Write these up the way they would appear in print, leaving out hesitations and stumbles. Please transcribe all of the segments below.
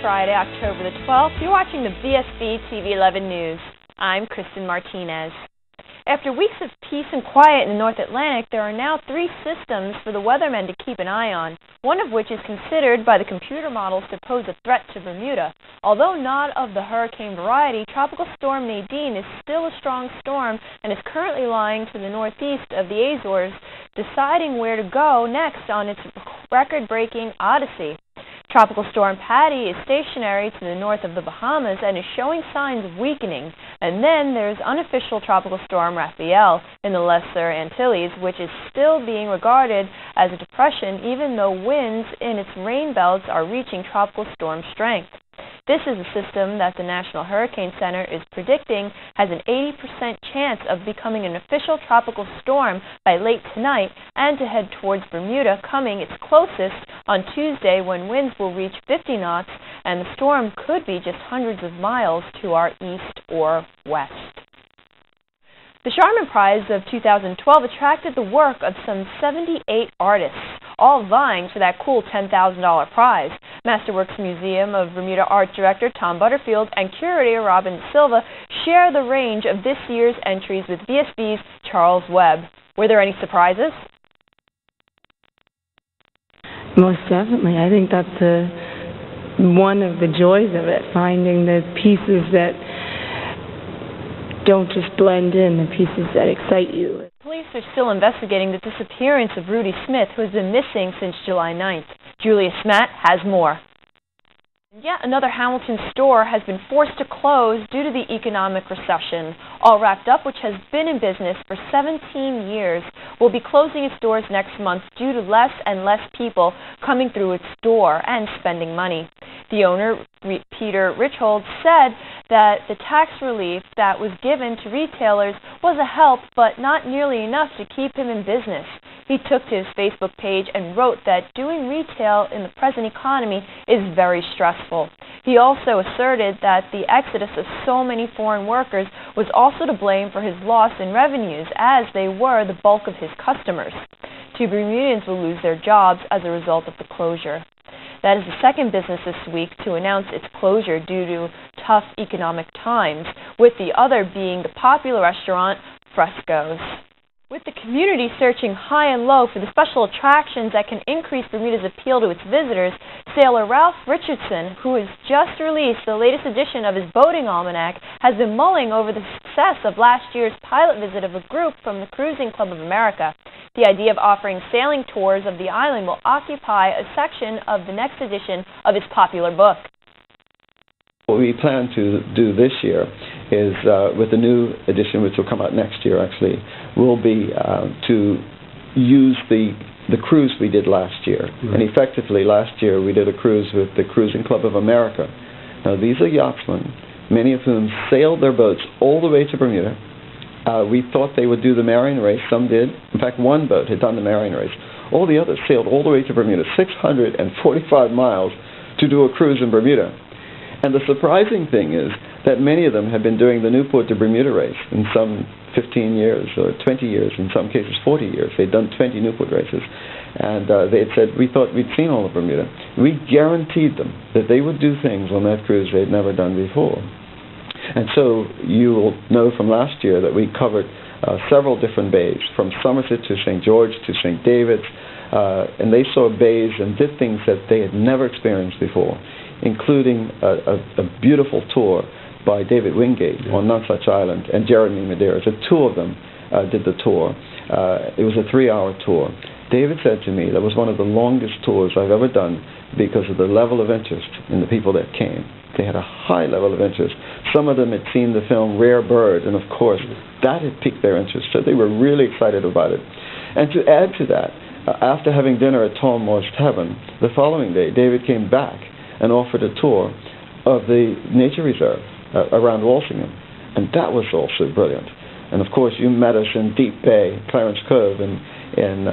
Friday, October the 12th. You're watching the VSB TV 11 News. I'm Kristin Martinez. After weeks of peace and quiet in the North Atlantic, there are now 3 systems for the weathermen to keep an eye on, one of which is considered by the computer models to pose a threat to Bermuda. Although not of the hurricane variety, Tropical Storm Nadine is still a strong storm and is currently lying to the northeast of the Azores, deciding where to go next on its record-breaking odyssey. Tropical Storm Patty is stationary to the north of the Bahamas and is showing signs of weakening. And then there's unofficial Tropical Storm Raphael in the Lesser Antilles, which is still being regarded as a depression even though winds in its rain belts are reaching tropical storm strength. This is a system that the National Hurricane Center is predicting has an 80% chance of becoming an official tropical storm by late tonight and to head towards Bermuda, coming its closest on Tuesday when winds will reach 50 knots and the storm could be just hundreds of miles to our east or west. The Sharman Prize of 2012 attracted the work of some 78 artists, all vying for that cool $10,000 prize. Masterworks Museum of Bermuda Art Director Tom Butterfield and curator Robin Silva share the range of this year's entries with VSB's Charles Webb. Were there any surprises? Most definitely. I think that's one of the joys of it, finding the pieces that don't just blend in, the pieces that excite you. Police are still investigating the disappearance of Rudy Smith, who has been missing since July 9th. Julia Smatt has more. Yet another Hamilton store has been forced to close due to the economic recession. All Wrapped Up, which has been in business for 17 years, will be closing its doors next month due to less and less people coming through its door and spending money. The owner, Peter Richhold, said that the tax relief that was given to retailers was a help, but not nearly enough to keep him in business. He took to his Facebook page and wrote that doing retail in the present economy is very stressful. He also asserted that the exodus of so many foreign workers was also to blame for his loss in revenues, as they were the bulk of his customers. 2 Bermudians will lose their jobs as a result of the closure. That is the second business this week to announce its closure due to tough economic times, with the other being the popular restaurant Fresco's. With the community searching high and low for the special attractions that can increase Bermuda's appeal to its visitors, sailor Ralph Richardson, who has just released the latest edition of his boating almanac, has been mulling over the success of last year's pilot visit of a group from the Cruising Club of America. The idea of offering sailing tours of the island will occupy a section of the next edition of his popular book. What we plan to do this year is, with the new edition, which will come out next year actually, will be to use the cruise we did last year. Right. And effectively last year we did a cruise with the Cruising Club of America. Now these are yachtsmen, many of whom sailed their boats all the way to Bermuda. We thought they would do the Marion race, some did. In fact, one boat had done the Marion race. All the others sailed all the way to Bermuda, 645 miles to do a cruise in Bermuda. And the surprising thing is that many of them have been doing the Newport to Bermuda race in some 15 years or 20 years, in some cases 40 years. They'd done 20 Newport races. And they had said, we thought we'd seen all of Bermuda. We guaranteed them that they would do things on that cruise they'd never done before. And so you will know from last year that we covered several different bays, from Somerset to St. George to St. David's, and they saw bays and did things that they had never experienced before, including a beautiful tour by David Wingate on Nonsuch Island and Jeremy Medeiros. The 2 of them did the tour. It was a 3-hour tour. David said to me that was one of the longest tours I've ever done because of the level of interest in the people that came. They had a high level of interest. Some of them had seen the film Rare Bird, and of course that had piqued their interest, so they were really excited about it. And to add to that, after having dinner at Tom Moore's Tavern, the following day David came back and offered a tour of the nature reserve around Walsingham. And that was also brilliant. And of course, you met us in Deep Bay, Clarence Cove, and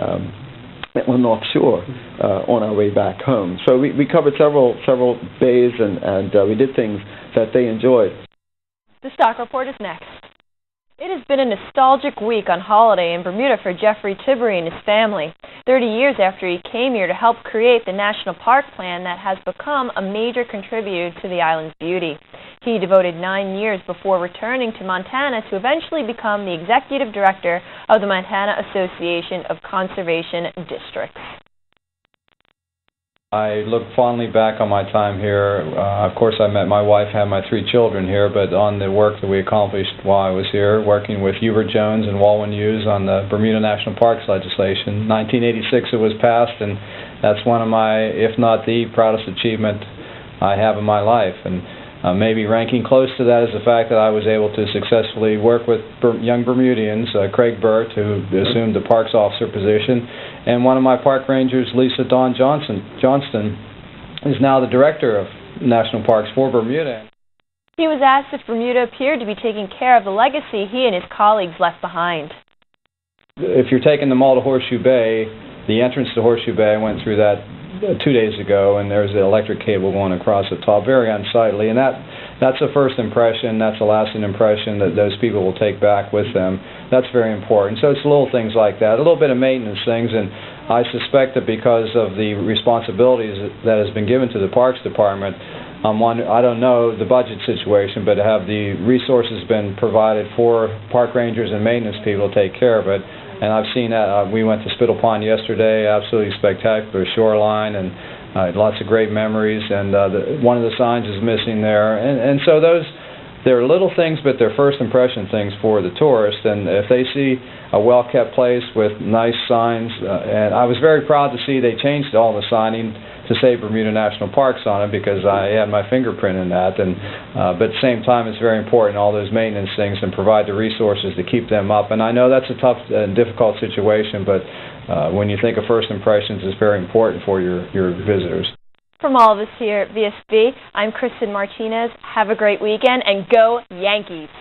on North Shore on our way back home. So we covered several bays, and we did things that they enjoyed. The Stock Report is next. It has been a nostalgic week on holiday in Bermuda for Jeffrey Tibbery and his family. 30 years after he came here to help create the National Park Plan that has become a major contributor to the island's beauty. He devoted 9 years before returning to Montana to eventually become the executive director of the Montana Association of Conservation Districts. I look fondly back on my time here. Of course, I met my wife, had my 3 children here, but on the work that we accomplished while I was here, working with Hubert Jones and Walwyn Hughes on the Bermuda National Parks legislation. 1986 it was passed, and that's one of my, if not the proudest achievement I have in my life. And maybe ranking close to that is the fact that I was able to successfully work with young Bermudians, Craig Burt, who assumed the Parks Officer position, and one of my park rangers, Lisa Dawn Johnston, is now the Director of National Parks for Bermuda. He was asked if Bermuda appeared to be taking care of the legacy he and his colleagues left behind. If you're taking them all to Horseshoe Bay, the entrance to Horseshoe Bay, I went through that 2 days ago, and there's the electric cable going across the top, very unsightly, and that's a first impression, that's a lasting impression that those people will take back with them. That's very important. So it's little things like that, a little bit of maintenance things, and I suspect that because of the responsibilities that has been given to the Parks Department, I don't know the budget situation, but have the resources been provided for park rangers and maintenance people to take care of it. And I've seen that. We went to Spittle Pond yesterday, absolutely spectacular shoreline, and lots of great memories. And one of the signs is missing there. And so they're little things, but they're first impression things for the tourist. And if they see a well-kept place with nice signs, and I was very proud to see they changed all the signing to say Bermuda National Parks on it, because I had my fingerprint in that. And but at the same time, it's very important, all those maintenance things, and provide the resources to keep them up. And I know that's a tough and difficult situation, but when you think of first impressions, it's very important for your visitors. From all of us here at VSB, I'm Kristin Martinez. Have a great weekend, and go Yankees!